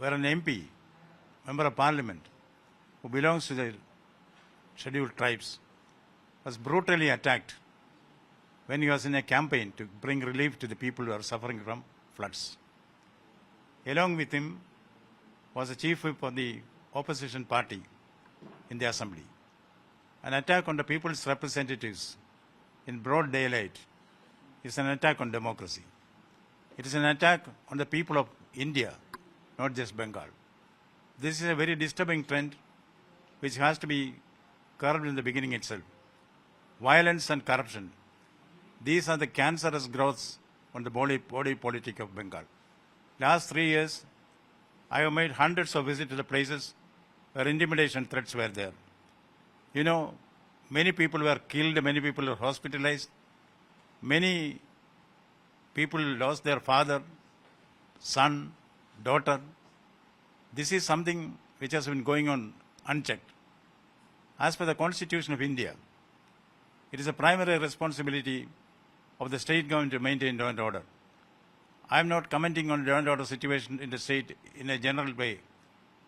where an MP, Member of Parliament, who belongs to the scheduled tribes, was brutally attacked when he was in a campaign to bring relief to the people who are suffering from floods. Along with him was the chief whip of the opposition party in the assembly. An attack on the people's representatives in broad daylight is an attack on democracy. It is an attack on the people of India, not just Bengal. This is a very disturbing trend which has to be curbed in the beginning itself. Violence and corruption, these are the cancerous growths on the body politic of Bengal. Last 3 years, I have made hundreds of visits to the places where intimidation threats were there. You know, many people were killed, many people were hospitalized, many people lost their father, son, daughter. This is something which has been going on unchecked. As per the Constitution of India, it is a primary responsibility of the state government to maintain law and order. I am not commenting on law and order situation in the state in a general way,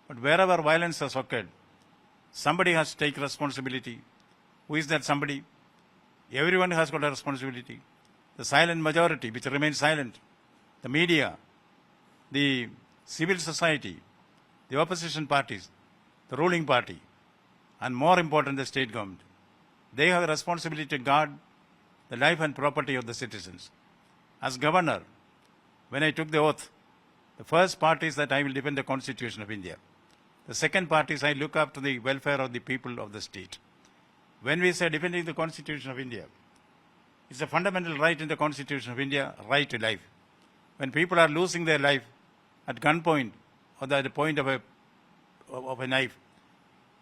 but wherever violence has occurred, somebody has to take responsibility. Who is that somebody? Everyone has got a responsibility. The silent majority, which remains silent, the media, the civil society, the opposition parties, the ruling party, and more important, the state government. They have a responsibility to guard the life and property of the citizens. As governor, when I took the oath, the first part is that I will defend the Constitution of India. The second part is I look after the welfare of the people of the state. When we say defending the Constitution of India, it's a fundamental right in the Constitution of India, right to life. When people are losing their life at gunpoint or at the point of a knife,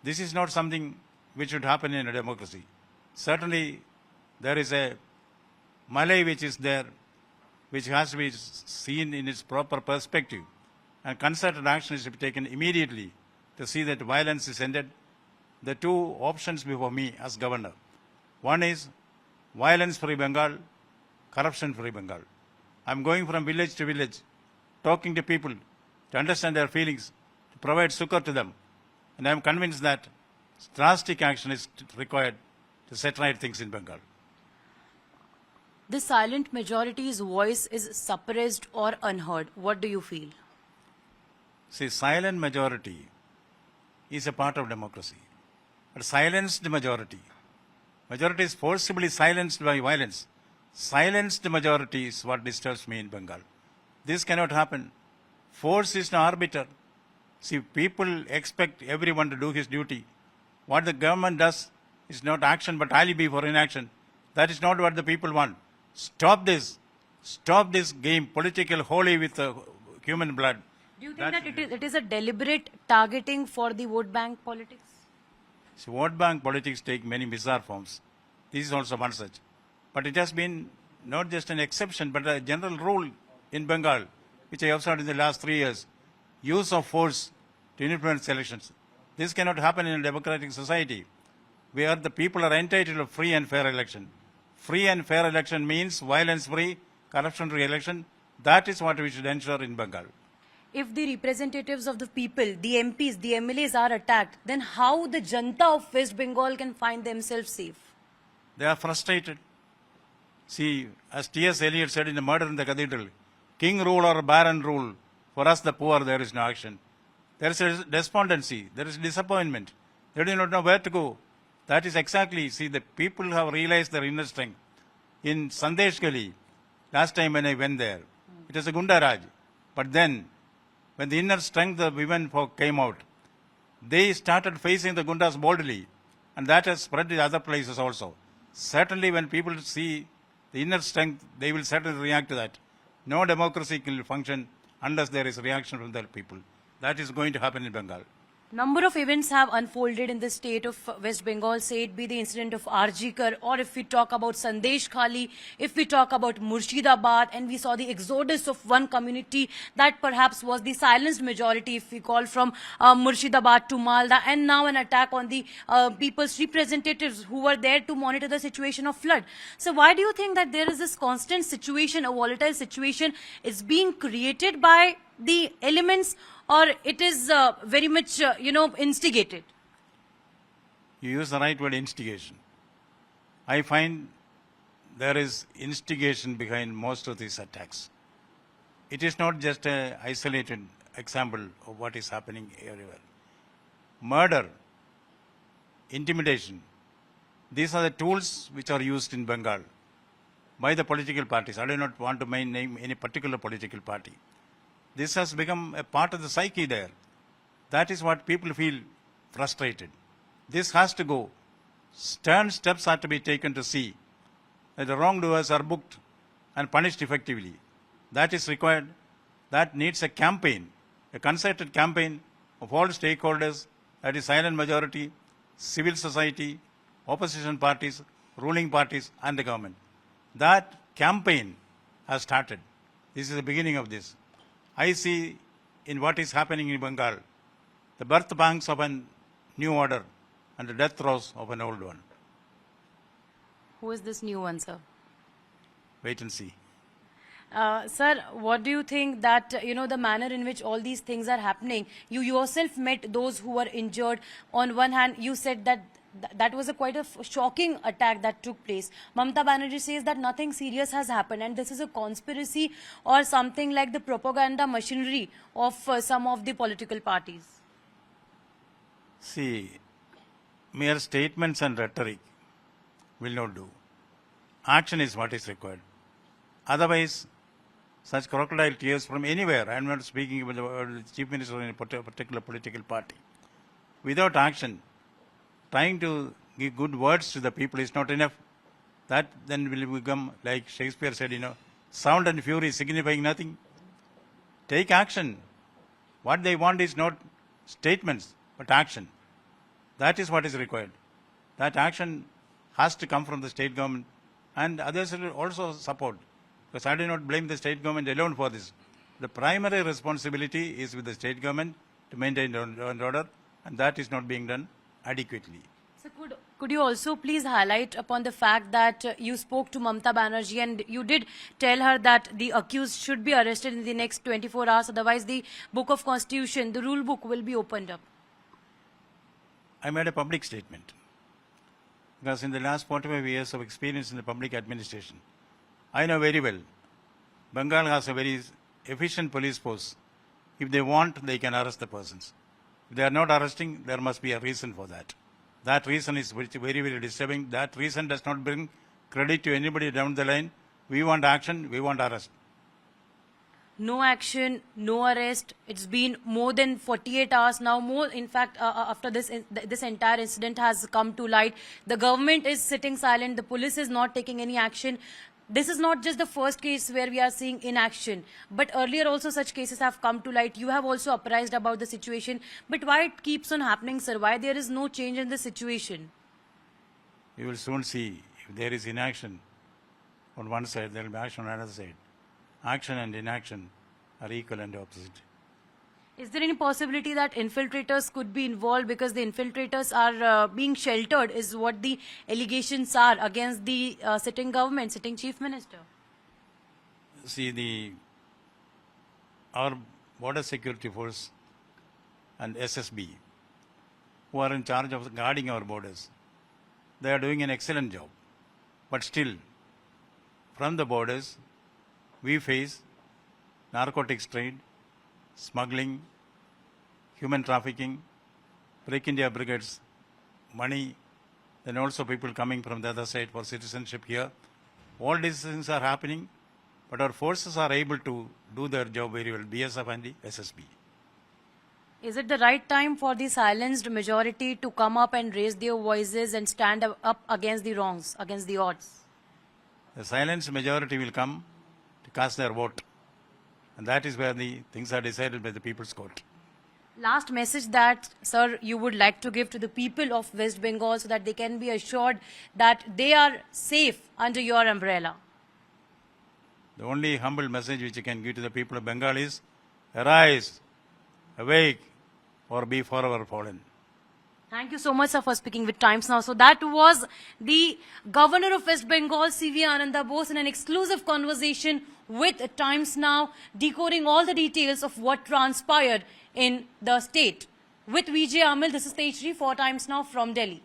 this is not something which should happen in a democracy. Certainly, there is a melee which is there, which has to be seen in its proper perspective, and concerted action is to be taken immediately to see that violence is ended. The two options before me as governor. One is violence-free Bengal, corruption-free Bengal. I'm going from village to village, talking to people to understand their feelings, to provide succor to them. And I'm convinced that drastic action is required to set right things in Bengal. The silent majority's voice is suppressed or unheard. What do you feel? See, silent majority is a part of democracy. But silenced majority is forcibly silenced by violence. Silenced majority is what disturbs me in Bengal. This cannot happen. Force is an arbiter. See, people expect everyone to do his duty. What the government does is not action but alibi for inaction. That is not what the people want. Stop this. Stop this game, political holy with human blood. Do you think that it is a deliberate targeting for the vote bank politics? See, vote bank politics take many bizarre forms. This is also one such. But it has been not just an exception, but a general rule in Bengal, which I observed in the last 3 years. Use of force to influence elections. This cannot happen in a democratic society where the people are entitled to free and fair election. Free and fair election means violence-free, corruption-free election. That is what we should ensure in Bengal. If the representatives of the people, the MPs, the MLAs are attacked, then how the Janta of West Bengal can find themselves safe? They are frustrated. See, as T.S. Eliot said in The Murder in the Cathedral, king rule or baron rule, for us the poor there is no action. There is a despondency, there is disappointment. They do not know where to go. That is exactly, see, the people have realized their inner strength. In Sandesh Gali, last time when I went there, it was a Gunda Raj. But then, when the inner strength of women folk came out, they started facing the Gundas boldly. And that has spread to other places also. Certainly when people see the inner strength, they will certainly react to that. No democracy can function unless there is reaction from the people. That is going to happen in Bengal. Number of events have unfolded in the state of West Bengal, say it be the incident of Arjikar, or if we talk about Sandesh Khali, if we talk about Murshidabad, and we saw the exodus of one community that perhaps was the silenced majority, if we call from Murshidabad to Malda, and now an attack on the people's representatives who were there to monitor the situation of flood. So why do you think that there is this constant situation, a volatile situation is being created by the elements, or it is very much, instigated? You use the right word, instigation. I find there is instigation behind most of these attacks. It is not just an isolated example of what is happening everywhere. Murder, intimidation, these are the tools which are used in Bengal by the political parties. I do not want to name any particular political party. This has become a part of the psyche there. That is what people feel frustrated. This has to go. Stern steps are to be taken to see that the wrongdoers are booked and punished effectively. That is required. That needs a campaign, a concerted campaign of all stakeholders, that is silent majority, civil society, opposition parties, ruling parties, and the government. That campaign has started. This is the beginning of this. I see in what is happening in Bengal the birth pangs of a new order and the death throes of an old one. Who is this new one, sir? Wait and see. Sir, what do you think that, the manner in which all these things are happening? You yourself met those who were injured. On one hand, you said that that was quite a shocking attack that took place. Mamata Banerjee says that nothing serious has happened and this is a conspiracy or something like the propaganda machinery of some of the political parties. See, mere statements and rhetoric will not do. Action is what is required. Otherwise, such crocodile tears from anywhere, I am not speaking about the chief minister of a particular political party, without action, trying to give good words to the people is not enough. That then will become, like Shakespeare said, sound and fury signifying nothing. Take action. What they want is not statements, but action. That is what is required. That action has to come from the state government, and others will also support. Because I do not blame the state government alone for this. The primary responsibility is with the state government to maintain law and order, and that is not being done adequately. So could you also please highlight upon the fact that you spoke to Mamata Banerjee and you did tell her that the accused should be arrested in the next 24 hours, otherwise the book of constitution, the rule book will be opened up? I made a public statement. Because in the last 45 years of experience in the public administration, I know very well, Bengal has a very efficient police force. If they want, they can arrest the persons. If they are not arresting, there must be a reason for that. That reason is very, very disturbing. That reason does not bring credit to anybody down the line. We want action, we want arrest. No action, no arrest. It's been more than 48 hours now. More, in fact, after this entire incident has come to light, the government is sitting silent. The police is not taking any action. This is not just the first case where we are seeing inaction, but earlier also such cases have come to light. You have also apprised about the situation. But why it keeps on happening, sir? Why there is no change in the situation? You will soon see if there is inaction on one side, there will be action on another side. Action and inaction are equal and opposite. Is there any possibility that infiltrators could be involved because the infiltrators are being sheltered is what the allegations are against the sitting government, sitting chief minister? See, our border security force and SSB, who are in charge of guarding our borders, they are doing an excellent job. But still, from the borders, we face narcotics trade, smuggling, human trafficking, break-India brigades, money, then also people coming from the other side for citizenship here. All these things are happening, but our forces are able to do their job very well, BSF and the SSB. Is it the right time for the silenced majority to come up and raise their voices and stand up against the wrongs, against the odds? The silenced majority will come to cast their vote. And that is where the things are decided by the People's Court. Last message that, sir, you would like to give to the people of West Bengal so that they can be assured that they are safe under your umbrella. The only humble message which you can give to the people of Bengal is, arise, awake, or be forever fallen. Thank you so much, sir, for speaking with Times Now. So that was the Governor of West Bengal, C.V. Ananda Bose, in an exclusive conversation with Times Now, decoding all the details of what transpired in the state. With Vijay Amil, this is Tejri for Times Now from Delhi.